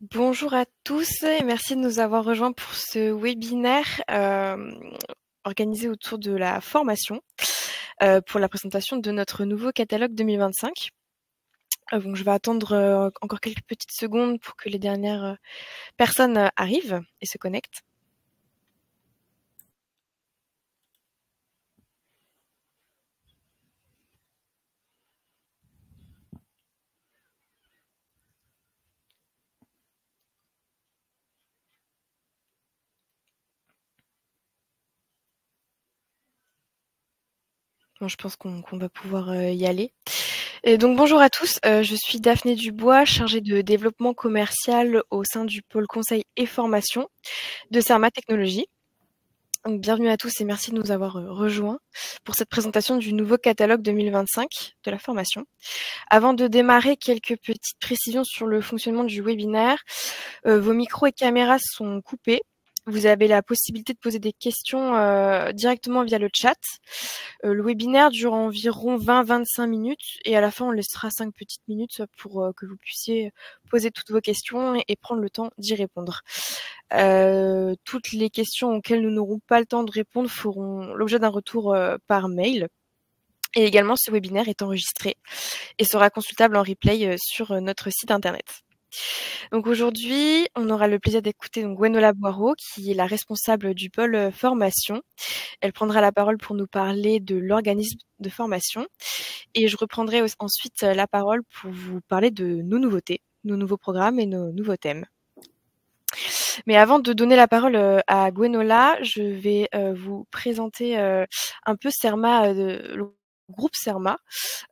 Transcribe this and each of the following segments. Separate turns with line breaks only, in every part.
Bonjour à tous et merci de nous avoir rejoints pour ce webinaire organisé autour de la formation pour la présentation de notre nouveau catalogue 2025. Donc je vais attendre encore quelques petites secondes pour que les dernières personnes arrivent et se connectent. Bon, je pense qu'on va pouvoir y aller. Et donc bonjour à tous, je suis Daphné Dubois, chargée de développement commercial au sein du pôle conseil et formation de Cerma Technologies. Donc, bienvenue à tous et merci de nous avoir rejoints pour cette présentation du nouveau catalogue 2025 de la formation. Avant de démarrer, quelques petites précisions sur le fonctionnement du webinaire. Vos micros et caméras sont coupés. Vous avez la possibilité de poser des questions directement via le chat. Le webinaire dure environ 20-25 minutes et à la fin, on laissera 5 petites minutes pour que vous puissiez poser toutes vos questions et prendre le temps d'y répondre. Toutes les questions auxquelles nous n'aurons pas le temps de répondre feront l'objet d'un retour par mail. Et également, ce webinaire est enregistré et sera consultable en replay sur notre site internet. Donc aujourd'hui, on aura le plaisir d'écouter Gwenola Boiro, qui est la responsable du pôle formation. Elle prendra la parole pour nous parler de l'organisme de formation. Et je reprendrai ensuite la parole pour vous parler de nos nouveautés, nos nouveaux programmes et nos nouveaux thèmes. Mais avant de donner la parole à Gwenola, je vais vous présenter un peu Cerma, le groupe Cerma.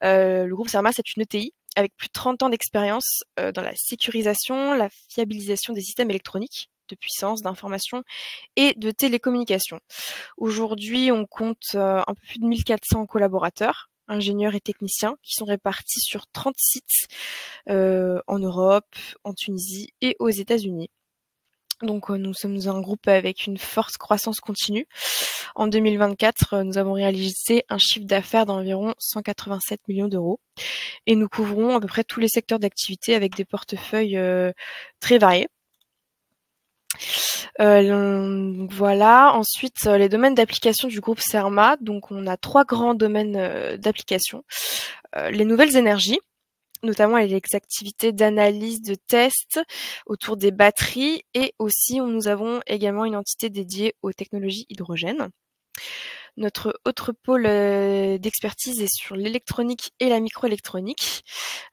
Le groupe Cerma, c'est une ETI avec plus de 30 ans d'expérience dans la sécurisation, la fiabilisation des systèmes électroniques de puissance, d'information et de télécommunication. Aujourd'hui, on compte un peu plus de 1400 collaborateurs, ingénieurs et techniciens qui sont répartis sur 30 sites en Europe, en Tunisie et aux États-Unis. Donc nous sommes un groupe avec une forte croissance continue. En 2024, nous avons réalisé un chiffre d'affaires d'environ 187 millions d'euros et nous couvrons à peu près tous les secteurs d'activité avec des portefeuilles très variés. Voilà. Ensuite, les domaines d'application du groupe Cerma. Donc on a 3 grands domaines d'application. Les nouvelles énergies, notamment les activités d'analyse, de test autour des batteries et aussi nous avons également une entité dédiée aux technologies hydrogène. Notre autre pôle d'expertise est sur l'électronique et la microélectronique,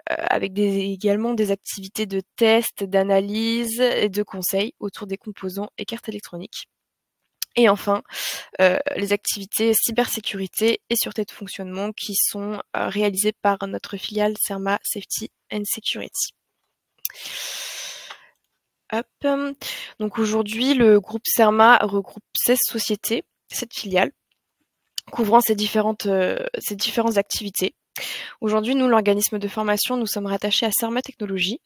avec également des activités de test, d'analyse et de conseil autour des composants et cartes électroniques. Et enfin, les activités cybersécurité et sûreté de fonctionnement qui sont réalisées par notre filiale Cerma Safety and Security. Hop. Donc aujourd'hui, le groupe Cerma regroupe 16 sociétés, 7 filiales, couvrant ces différentes activités. Aujourd'hui, nous, l'organisme de formation, nous sommes rattachés à Cerma Technologies,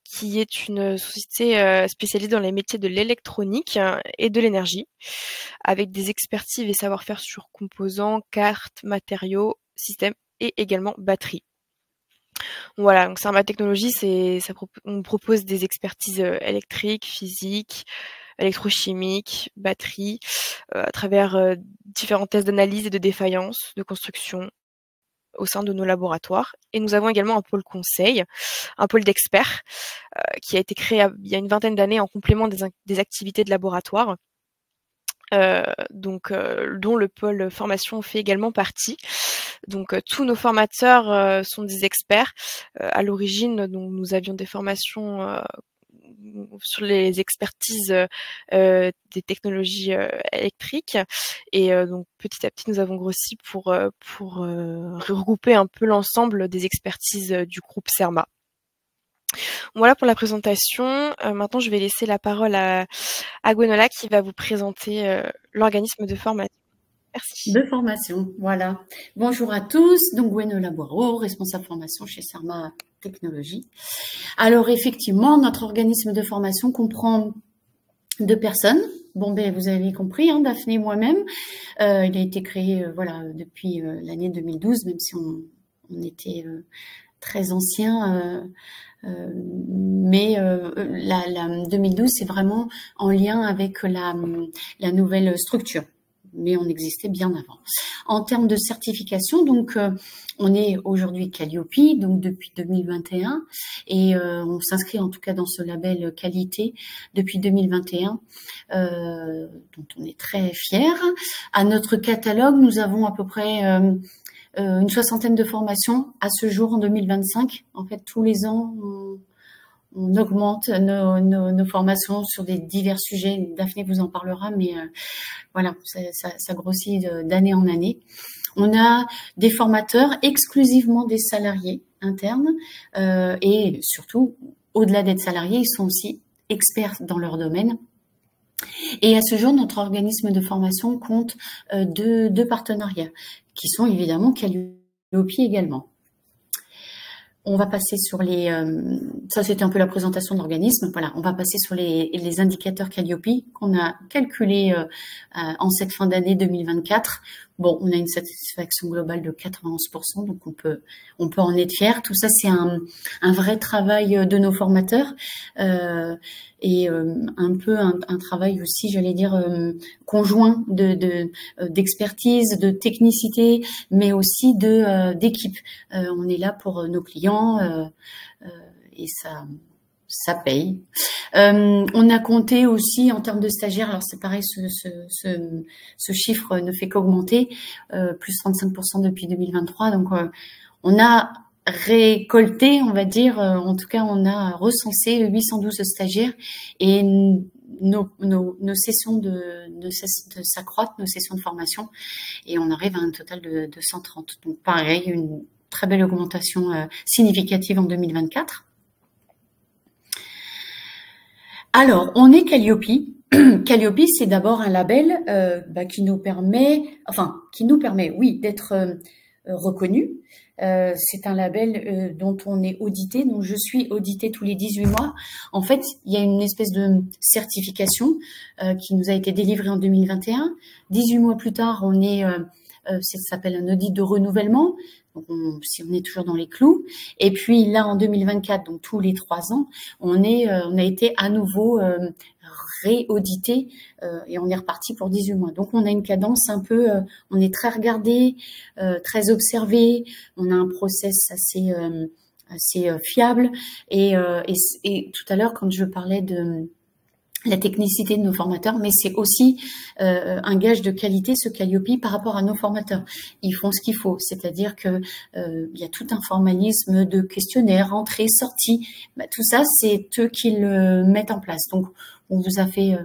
qui est une société spécialisée dans les métiers de l'électronique et de l'énergie, avec des expertises et savoir-faire sur composants, cartes, matériaux, systèmes et également batteries. Voilà, donc Cerma Technologies, on propose des expertises électriques, physiques, électrochimiques, batteries, à travers différents tests d'analyse et de défaillance, de construction au sein de nos laboratoires. Et nous avons également un pôle conseil, un pôle d'experts qui a été créé il y a une vingtaine d'années en complément des activités de laboratoire. Dont le pôle formation fait également partie. Donc tous nos formateurs sont des experts. À l'origine, nous avions des formations sur les expertises des technologies électriques et donc petit à petit nous avons grossi pour regrouper un peu l'ensemble des expertises du groupe Cerma. Voilà pour la présentation. Maintenant, je vais laisser la parole à Gwenola qui va vous présenter l'organisme de formation. Merci.
De formation, voilà. Bonjour à tous, donc Gwenola Boiro, responsable formation chez Cerma Technologies. Alors effectivement, notre organisme de formation comprend 2 personnes. Bon, ben vous avez compris, hein, Daphné et moi-même. Il a été créé, voilà, depuis l'année 2012, même si on était très ancien. Mais la 2012, c'est vraiment en lien avec la nouvelle structure. Mais on existait bien avant. En termes de certification, donc on est aujourd'hui Calliope, donc depuis 2021, et on s'inscrit en tout cas dans ce label qualité depuis 2021, dont on est très fiers. À notre catalogue, nous avons à peu près une soixantaine de formations à ce jour en 2025. En fait, tous les ans, on augmente nos formations sur des divers sujets. Daphné vous en parlera, mais voilà, ça grossit d'année en année. On a des formateurs, exclusivement des salariés internes, et surtout, au-delà d'être salariés, ils sont aussi experts dans leur domaine. Et à ce jour, notre organisme de formation compte deux partenariats, qui sont évidemment Calliope également. On va passer sur les... ça, c'était un peu la présentation de l'organisme. Voilà, on va passer sur les indicateurs Calliope qu'on a calculés en cette fin d'année 2024. Bon, on a une satisfaction globale de 91%, donc on peut en être fier. Tout ça, c'est un vrai travail de nos formateurs et un peu un travail aussi, j'allais dire, conjoint d'expertise, de technicité, mais aussi d'équipe. On est là pour nos clients et ça paye. On a compté aussi en termes de stagiaires, alors c'est pareil, ce chiffre ne fait qu'augmenter, plus 35% depuis 2023. Donc on a récolté, on va dire, en tout cas on a recensé 812 stagiaires et nos sessions s'accroître, nos sessions de formation, et on arrive à un total de 130. Donc pareil, une très belle augmentation significative en 2024. Alors, on est Calliope. Calliope, c'est d'abord un label qui nous permet, oui, d'être reconnu. C'est un label dont on est audité, donc je suis auditée tous les 18 mois. En fait, il y a une espèce de certification qui nous a été délivrée en 2021. 18 mois plus tard, on est... ça s'appelle un audit de renouvellement, donc si on est toujours dans les clous. Et puis là, en 2024, donc tous les 3 ans, on a été à nouveau réaudité et on est reparti pour 18 mois. Donc on a une cadence un peu, on est très regardé, très observé, on a un process assez fiable. Et tout à l'heure, quand je parlais de la technicité de nos formateurs, mais c'est aussi un gage de qualité, ce Calliope, par rapport à nos formateurs. Ils font ce qu'il faut, c'est-à-dire que il y a tout un formalisme de questionnaire, entrée, sortie. Tout ça, c'est eux qui le mettent en place. Donc, on vous a fait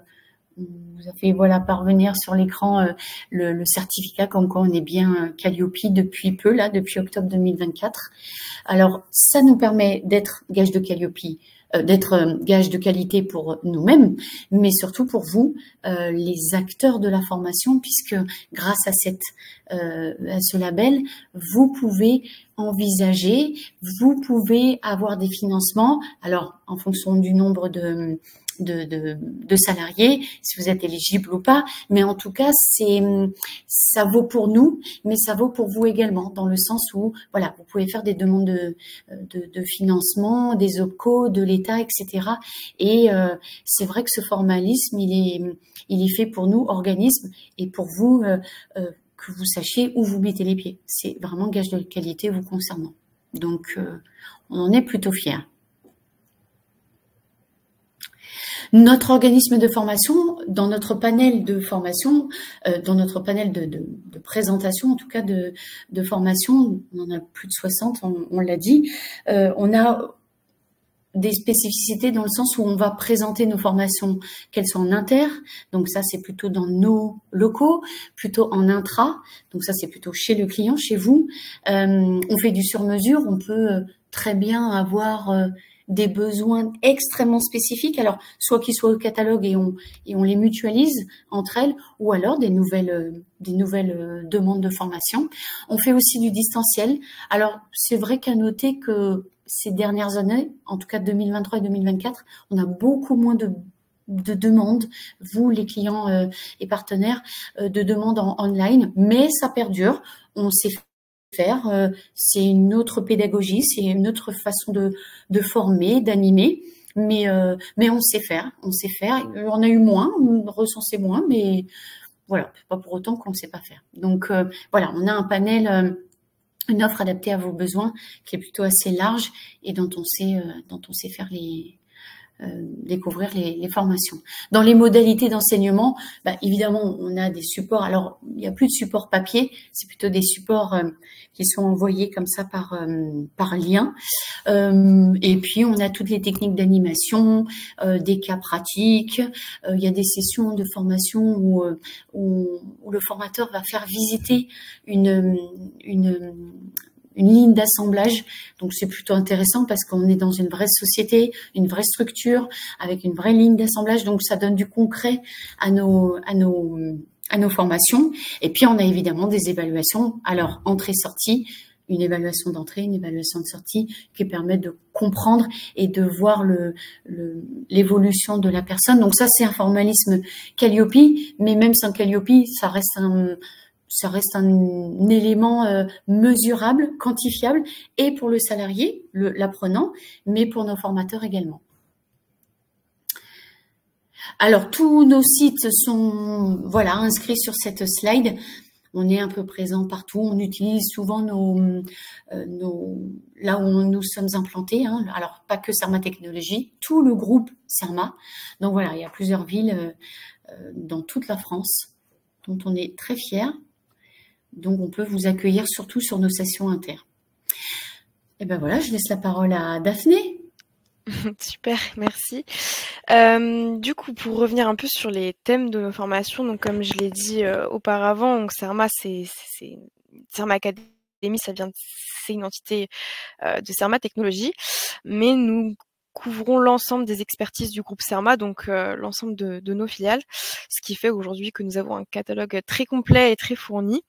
voilà parvenir sur l'écran le certificat comme quoi on est bien Calliope depuis peu, là, depuis octobre 2024. Alors, ça nous permet d'être gage de Calliope, d'être gage de qualité pour nous-mêmes, mais surtout pour vous, les acteurs de la formation, puisque grâce à ce label, vous pouvez envisager, vous pouvez avoir des financements, alors en fonction du nombre de salariés, si vous êtes éligible ou pas, mais en tout cas, ça vaut pour nous, mais ça vaut pour vous également, dans le sens où, voilà, vous pouvez faire des demandes de financement, des OPCO, de l'État, etc. Et c'est vrai que ce formalisme, il est fait pour nous, organismes, et pour vous, que vous sachiez où vous mettez les pieds. C'est vraiment gage de qualité vous concernant. Donc, on en est plutôt fiers. Notre organisme de formation, dans notre panel de formation, dans notre panel de présentation, en tout cas de formation, on en a plus de 60, on l'a dit, on a des spécificités dans le sens où on va présenter nos formations, qu'elles soient en inter, donc ça c'est plutôt dans nos locaux, plutôt en intra, donc ça c'est plutôt chez le client, chez vous. On fait du sur-mesure, on peut très bien avoir des besoins extrêmement spécifiques, alors soit qu'ils soient au catalogue et on les mutualise entre elles, ou alors des nouvelles demandes de formation. On fait aussi du distanciel. Alors c'est vrai qu'à noter que ces dernières années, en tout cas 2023 et 2024, on a beaucoup moins de demandes, vous les clients et partenaires, de demandes en online, mais ça perdure. On s'est faire. C'est une autre pédagogie, c'est une autre façon de former, d'animer. Mais on sait faire, on sait faire. On a eu moins, on recensait moins, mais voilà, pas pour autant qu'on ne sait pas faire. Donc voilà, on a un panel, une offre adaptée à vos besoins qui est plutôt assez large et dont on sait faire découvrir les formations. Dans les modalités d'enseignement, évidemment, on a des supports. Alors, il n'y a plus de supports papier, c'est plutôt des supports qui sont envoyés comme ça par lien. Et puis, on a toutes les techniques d'animation, des cas pratiques. Il y a des sessions de formation où le formateur va faire visiter une ligne d'assemblage. Donc, c'est plutôt intéressant parce qu'on est dans une vraie société, une vraie structure avec une vraie ligne d'assemblage. Donc, ça donne du concret à nos formations. Et puis, on a évidemment des évaluations. Alors, entrée-sortie, une évaluation d'entrée, une évaluation de sortie qui permettent de comprendre et de voir l'évolution de la personne. Donc, ça, c'est un formalisme Calliope. Mais même sans Calliope, ça reste un élément mesurable, quantifiable, et pour le salarié, l'apprenant, mais pour nos formateurs également. Alors, tous nos sites sont inscrits sur cette slide. On est un peu présent partout. On utilise souvent là où nous sommes implantés. Hein. Alors, pas que Cerma Technologies, tout le groupe Cerma. Donc voilà, il y a plusieurs villes dans toute la France dont on est très fiers. Donc, on peut vous accueillir surtout sur nos sessions inter. Et ben voilà, je laisse la parole à Daphné.
Super, merci. Du coup, pour revenir un peu sur les thèmes de nos formations, donc comme je l'ai dit auparavant, donc Cerma, Cerma Academy, c'est une entité de Cerma Technologies, mais nous couvrons l'ensemble des expertises du groupe Cerma, donc l'ensemble de nos filiales, ce qui fait aujourd'hui que nous avons un catalogue très complet et très fourni.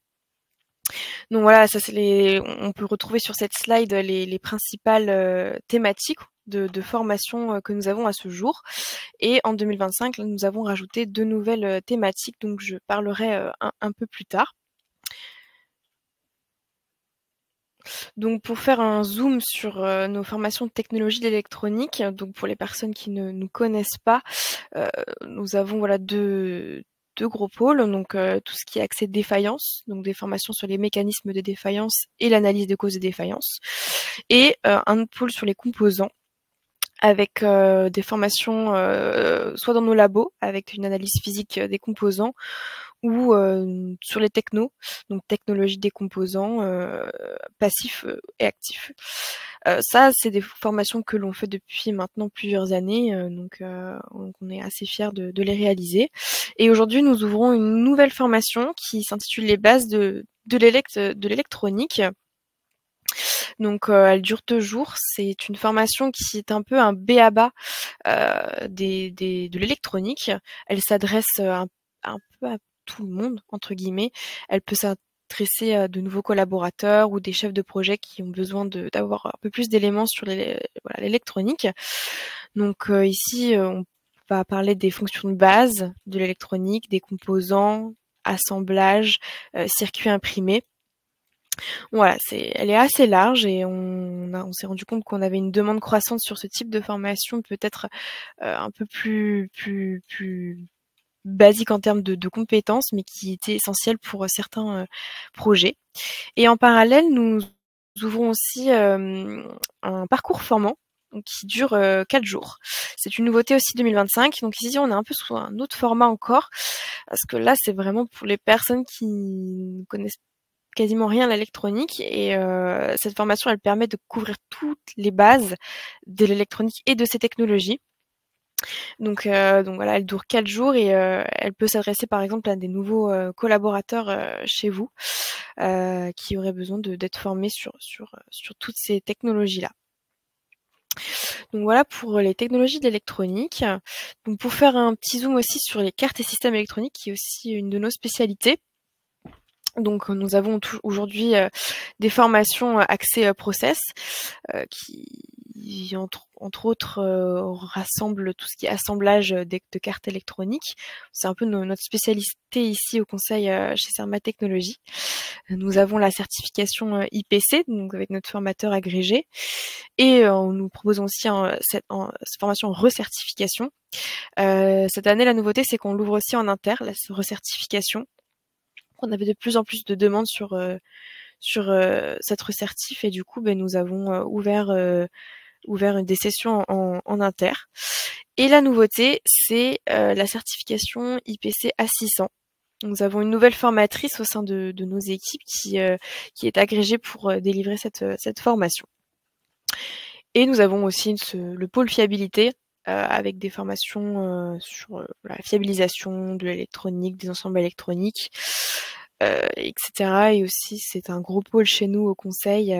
Donc voilà, ça on peut retrouver sur cette slide les principales thématiques de formation que nous avons à ce jour. Et en 2025, nous avons rajouté 2 nouvelles thématiques, donc je parlerai un peu plus tard. Donc pour faire un zoom sur nos formations de technologie de l'électronique, donc pour les personnes qui ne nous connaissent pas, nous avons deux gros pôles, donc tout ce qui est accès défaillance, donc des formations sur les mécanismes de défaillance et l'analyse des causes de défaillance, et un autre pôle sur les composants, avec des formations soit dans nos labos, avec une analyse physique des composants, ou sur les technos, donc technologie des composants passifs et actifs. Ça, c'est des formations que l'on fait depuis maintenant plusieurs années, donc on est assez fiers de les réaliser. Et aujourd'hui, nous ouvrons une nouvelle formation qui s'intitule les bases de l'électronique. Donc elle dure 2 jours. C'est une formation qui est un peu un b.a.-ba de l'électronique. Elle s'adresse un peu à tout le monde, entre guillemets. Elle peut s'adresser à de nouveaux collaborateurs ou des chefs de projet qui ont besoin d'avoir un peu plus d'éléments sur l'électronique. Donc ici, on va parler des fonctions de base de l'électronique, des composants, assemblage, circuits imprimés. Voilà, elle est assez large et on s'est rendu compte qu'on avait une demande croissante sur ce type de formation, peut-être un peu plus basique en termes de compétences, mais qui était essentielle pour certains projets. Et en parallèle, nous ouvrons aussi un parcours formant qui dure 4 jours. C'est une nouveauté aussi 2025. Donc ici, on est un peu sous un autre format encore, parce que là, c'est vraiment pour les personnes qui ne connaissent quasiment rien à l'électronique, et cette formation, elle permet de couvrir toutes les bases de l'électronique et de ses technologies. Donc voilà, elle dure 4 jours et elle peut s'adresser par exemple à des nouveaux collaborateurs chez vous qui auraient besoin d'être formés sur toutes ces technologies-là. Donc voilà pour les technologies de l'électronique. Donc pour faire un petit zoom aussi sur les cartes et systèmes électroniques, qui est aussi une de nos spécialités. Donc nous avons aujourd'hui des formations axées process qui qui entre autres rassemble tout ce qui est assemblage de cartes électroniques. C'est un peu notre spécialité ici au conseil chez Cermat Technologies. Nous avons la certification IPC, donc avec notre formateur agrégé, et nous proposons aussi cette formation en recertification. Cette année, la nouveauté, c'est qu'on l'ouvre aussi en inter, la recertification. On avait de plus en plus de demandes sur cette recertif, et du coup, nous avons ouvert des sessions en inter. Et la nouveauté, c'est la certification IPC A600. Nous avons une nouvelle formatrice au sein de nos équipes qui est agrégée pour délivrer cette formation. Et nous avons aussi le pôle fiabilité avec des formations sur la fiabilisation de l'électronique, des ensembles électroniques, etc. Et aussi, c'est un gros pôle chez nous au conseil.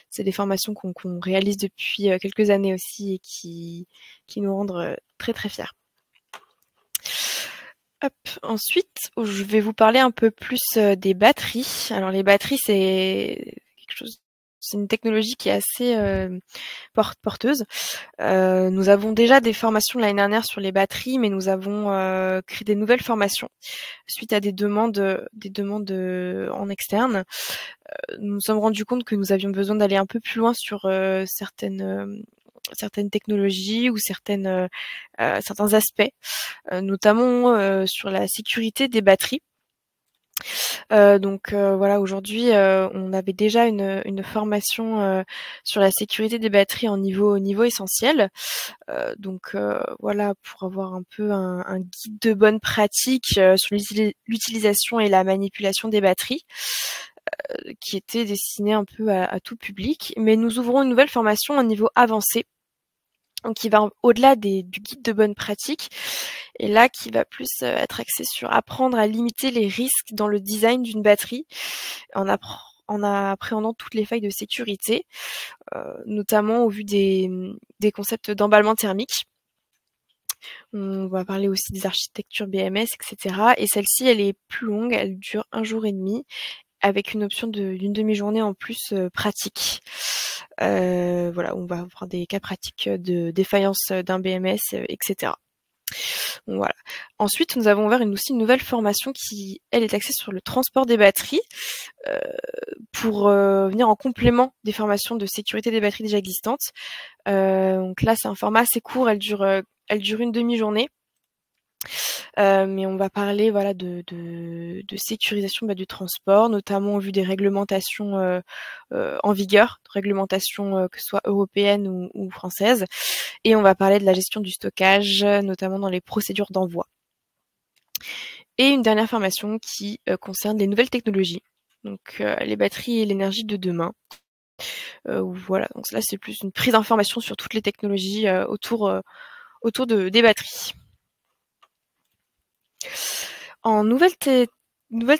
C'est des formations qu'on réalise depuis quelques années aussi et qui nous rendent très très fiers. Hop. Ensuite, je vais vous parler un peu plus des batteries. Alors les batteries, c'est une technologie qui est assez porteuse. Nous avons déjà des formations l'année dernière sur les batteries, mais nous avons créé des nouvelles formations suite à des demandes en externe. Nous nous sommes rendus compte que nous avions besoin d'aller un peu plus loin sur certaines technologies ou certains aspects, notamment sur la sécurité des batteries. Voilà, aujourd'hui, on avait déjà une formation sur la sécurité des batteries en niveau essentiel. Voilà, pour avoir un peu un guide de bonne pratique sur l'utilisation et la manipulation des batteries, qui était destiné un peu à tout public. Mais nous ouvrons une nouvelle formation à niveau avancé, donc qui va au-delà du guide de bonne pratique, et là qui va plus être axé sur apprendre à limiter les risques dans le design d'une batterie, en appréhendant toutes les failles de sécurité, notamment au vu des concepts d'emballement thermique. On va parler aussi des architectures BMS, etc. Et celle-ci, elle est plus longue, elle dure 1 jour et demi, avec une option d'une demi-journée en plus pratique. Voilà, on va avoir des cas pratiques de défaillance d'un BMS, etc. Donc, voilà. Ensuite, nous avons ouvert aussi une nouvelle formation qui, elle, est axée sur le transport des batteries, pour venir en complément des formations de sécurité des batteries déjà existantes. Donc là, c'est un format assez court, elle dure une demi-journée. Mais on va parler voilà de sécurisation du transport, notamment au vu des réglementations en vigueur, réglementations que ce soit européennes ou françaises. Et on va parler de la gestion du stockage, notamment dans les procédures d'envoi. Et une dernière formation qui concerne les nouvelles technologies, donc les batteries et l'énergie de demain. Voilà, donc là c'est plus une prise d'information sur toutes les technologies autour des batteries. En nouvelle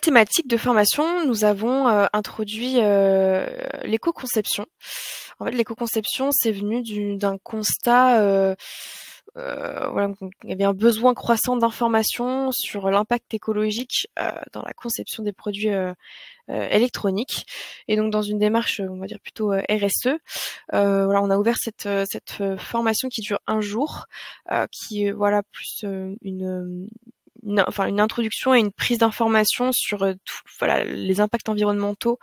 thématique de formation, nous avons introduit l'éco-conception. En fait, l'éco-conception, c'est venu d'un constat, voilà, il y avait un besoin croissant d'informations sur l'impact écologique dans la conception des produits électroniques. Et donc, dans une démarche, on va dire plutôt RSE, voilà, on a ouvert cette formation qui dure 1 jour, qui est voilà plus une introduction et une prise d'information sur voilà, les impacts environnementaux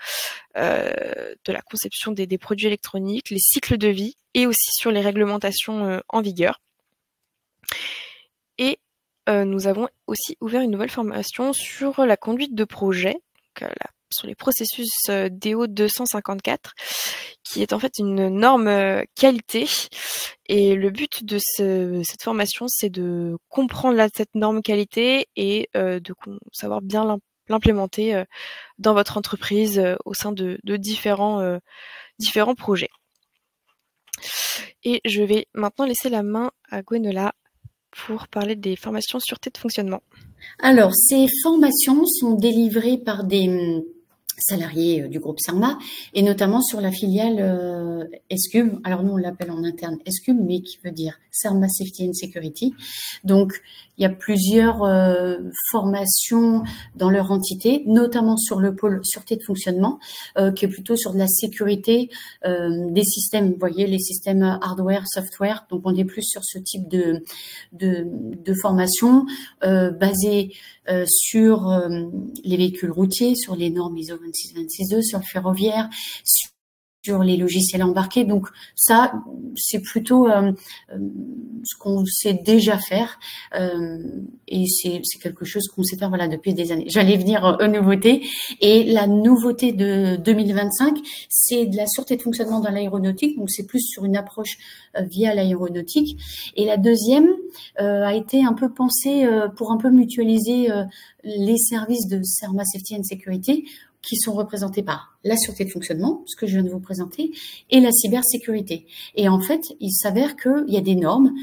de la conception des produits électroniques, les cycles de vie, et aussi sur les réglementations en vigueur. Et nous avons aussi ouvert une nouvelle formation sur la conduite de projet, donc, sur les processus DO 254, qui est en fait une norme qualité. Et le but de cette formation, c'est de comprendre cette norme qualité et de savoir bien l'implémenter dans votre entreprise au sein de différents projets. Et je vais maintenant laisser la main à Gwenola pour parler des formations sûreté de fonctionnement.
Alors, ces formations sont délivrées par des salariés du groupe Serma, et notamment sur la filiale SCUM. Alors nous, on l'appelle en interne SCUM, mais qui veut dire Serma Safety and Security. Donc, il y a plusieurs formations dans leur entité, notamment sur le pôle sûreté de fonctionnement, qui est plutôt sur de la sécurité des systèmes. Vous voyez, les systèmes hardware, software. Donc, on est plus sur ce type de formation basée sur les véhicules routiers, sur les normes ISO 26262, sur le ferroviaire, sur les logiciels embarqués. Donc ça, c'est plutôt ce qu'on sait déjà faire et c'est quelque chose qu'on sait faire depuis des années. J'allais venir aux nouveautés, et la nouveauté de 2025, c'est de la sûreté de fonctionnement dans l'aéronautique. Donc c'est plus sur une approche via l'aéronautique. Et la deuxième a été un peu pensée pour un peu mutualiser les services de Serma Safety and Security, qui sont représentés par la sûreté de fonctionnement, ce que je viens de vous présenter, et la cybersécurité. Et en fait, il s'avère qu'il y a des normes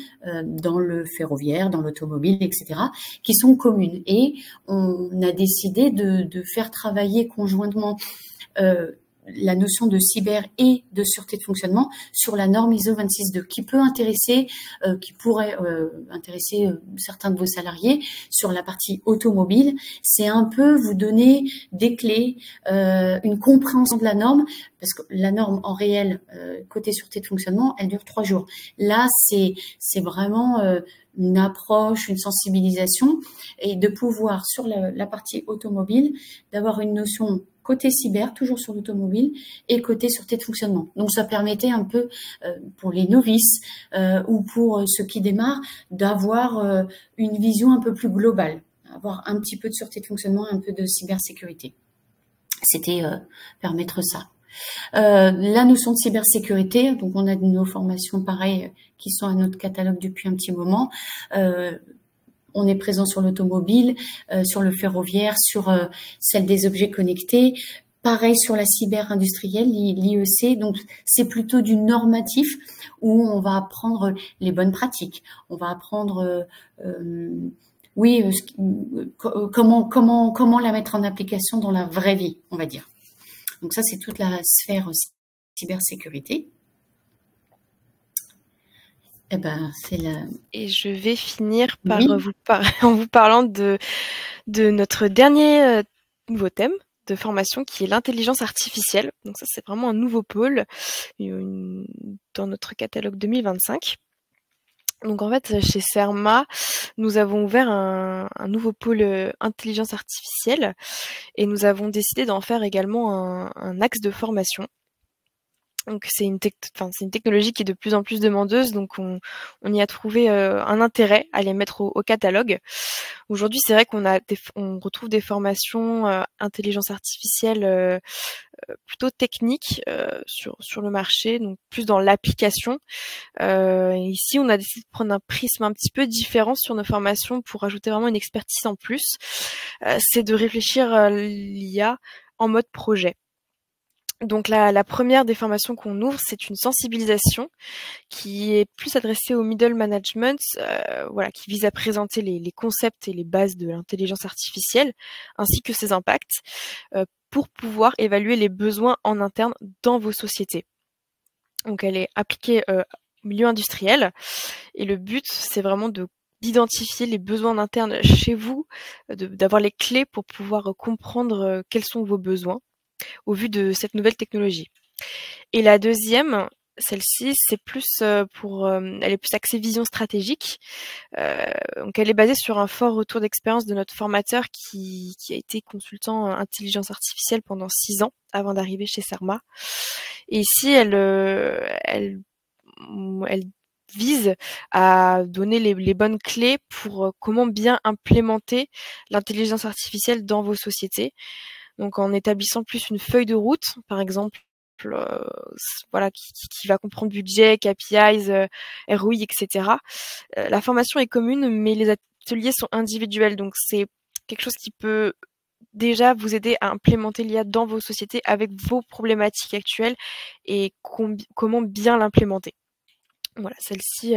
dans le ferroviaire, dans l'automobile, etc., qui sont communes. Et on a décidé de faire travailler conjointement la notion de cyber et de sûreté de fonctionnement sur la norme ISO 262, qui peut intéresser, qui pourrait intéresser certains de vos salariés sur la partie automobile. C'est un peu vous donner des clés, une compréhension de la norme, parce que la norme en réel, côté sûreté de fonctionnement, elle dure 3 jours. Là, c'est vraiment une approche, une sensibilisation, et de pouvoir, sur la partie automobile, d'avoir une notion côté cyber, toujours sur l'automobile, et côté sûreté de fonctionnement. Donc, ça permettait un peu, pour les novices ou pour ceux qui démarrent, d'avoir une vision un peu plus globale, avoir un petit peu de sûreté de fonctionnement, un peu de cybersécurité. C'était permettre ça. La notion de cybersécurité, donc on a nos formations pareilles qui sont à notre catalogue depuis un petit moment. On est présent sur l'automobile, sur le ferroviaire, sur celle des objets connectés. Pareil sur la cyber industrielle, l'IEC. Donc, c'est plutôt du normatif où on va apprendre les bonnes pratiques. On va apprendre, comment la mettre en application dans la vraie vie, on va dire. Donc ça, c'est toute la sphère cybersécurité. Eh ben, c'est la...
Et je vais finir par en vous parlant de notre dernier nouveau thème de formation, qui est l'intelligence artificielle. Donc ça, c'est vraiment un nouveau pôle dans notre catalogue 2025. Donc en fait, chez Serma, nous avons ouvert un nouveau pôle intelligence artificielle, et nous avons décidé d'en faire également un axe de formation. Donc c'est une technologie qui est de plus en plus demandeuse, donc on y a trouvé un intérêt à les mettre au catalogue. Aujourd'hui, c'est vrai on retrouve des formations intelligence artificielle plutôt techniques sur le marché, donc plus dans l'application. Ici, on a décidé de prendre un prisme un petit peu différent sur nos formations pour ajouter vraiment une expertise en plus. C'est de réfléchir l'IA en mode projet. Donc la première des formations qu'on ouvre, c'est une sensibilisation qui est plus adressée au middle management, qui vise à présenter les concepts et les bases de l'intelligence artificielle, ainsi que ses impacts, pour pouvoir évaluer les besoins en interne dans vos sociétés. Donc elle est appliquée au milieu industriel, et le but, c'est vraiment d'identifier les besoins en interne chez vous, d'avoir les clés pour pouvoir comprendre quels sont vos besoins au vu de cette nouvelle technologie. Et la deuxième, celle-ci, c'est plus elle est plus axée vision stratégique. Donc elle est basée sur un fort retour d'expérience de notre formateur qui a été consultant intelligence artificielle pendant 6 ans avant d'arriver chez Serma. Et ici, elle vise à donner les bonnes clés pour comment bien implémenter l'intelligence artificielle dans vos sociétés. Donc en établissant plus une feuille de route, par exemple, qui va comprendre budget, KPIs, ROI, etc. La formation est commune, mais les ateliers sont individuels, donc c'est quelque chose qui peut déjà vous aider à implémenter l'IA dans vos sociétés avec vos problématiques actuelles et comment bien l'implémenter. Voilà, celle-ci,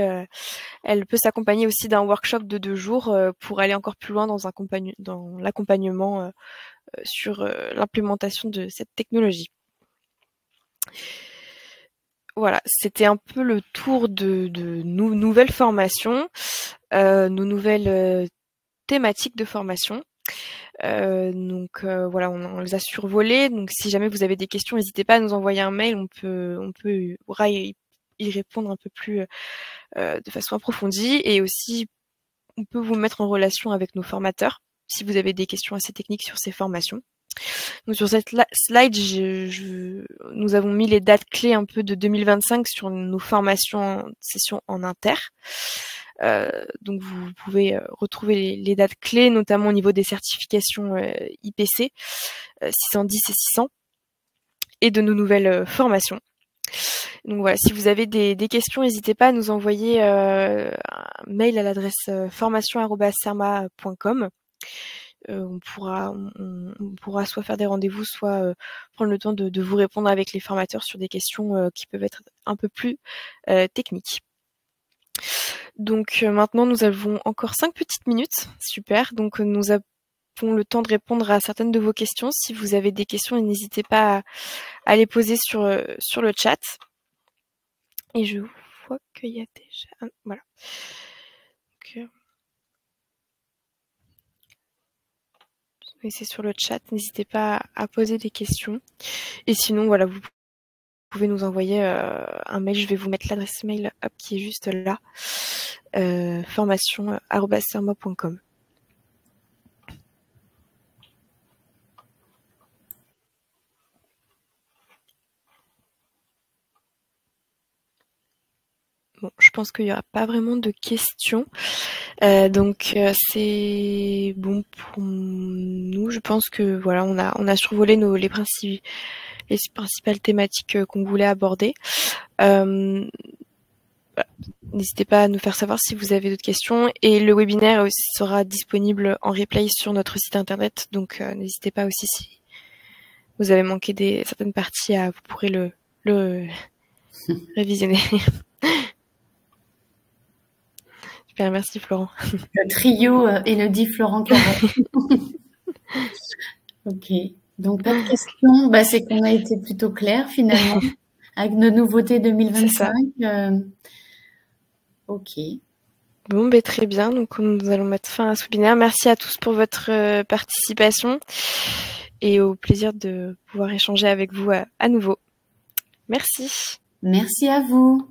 elle peut s'accompagner aussi d'un workshop de 2 jours pour aller encore plus loin dans l'accompagnement sur l'implémentation de cette technologie. Voilà, c'était un peu le tour de nos nouvelles formations, nos nouvelles thématiques de formation. Donc voilà, on les a survolées. Donc si jamais vous avez des questions, n'hésitez pas à nous envoyer un mail. On pourra y répondre un peu plus de façon approfondie. Et aussi, on peut vous mettre en relation avec nos formateurs si vous avez des questions assez techniques sur ces formations. Donc sur cette slide, nous avons mis les dates clés un peu de 2025 sur nos formations sessions en inter. Donc vous pouvez retrouver les dates clés, notamment au niveau des certifications IPC 610 et 600 et de nos nouvelles formations. Donc voilà, si vous avez des questions, n'hésitez pas à nous envoyer un mail à l'adresse formation@serma.com. On pourra soit faire des rendez-vous, soit prendre le temps de vous répondre avec les formateurs sur des questions qui peuvent être un peu plus techniques. Donc maintenant, nous avons encore 5 petites minutes. Super. Donc nous avons le temps de répondre à certaines de vos questions. Si vous avez des questions, n'hésitez pas à les poser sur le chat. Et je vois qu'il y a déjà... Voilà. Donc, c'est sur le chat. N'hésitez pas à poser des questions. Et sinon, voilà, vous pouvez nous envoyer un mail. Je vais vous mettre l'adresse mail qui est juste là. formation@serma.com. Bon, je pense qu'il n'y aura pas vraiment de questions. Donc c'est bon pour nous. Je pense que voilà, on a survolé les principales thématiques qu'on voulait aborder. Voilà. N'hésitez pas à nous faire savoir si vous avez d'autres questions. Et le webinaire sera disponible en replay sur notre site internet. Donc n'hésitez pas aussi si vous avez manqué certaines parties, vous pourrez le révisionner. Super, merci Florent.
Le trio Élodie, Florent, Carole. Ok. Donc pas de questions. Bah, c'est qu'on a été plutôt clair finalement avec nos nouveautés 2025. Ok.
Bon, ben très bien. Donc nous allons mettre fin à ce webinaire. Merci à tous pour votre participation et au plaisir de pouvoir échanger avec vous à nouveau. Merci.
Merci à vous.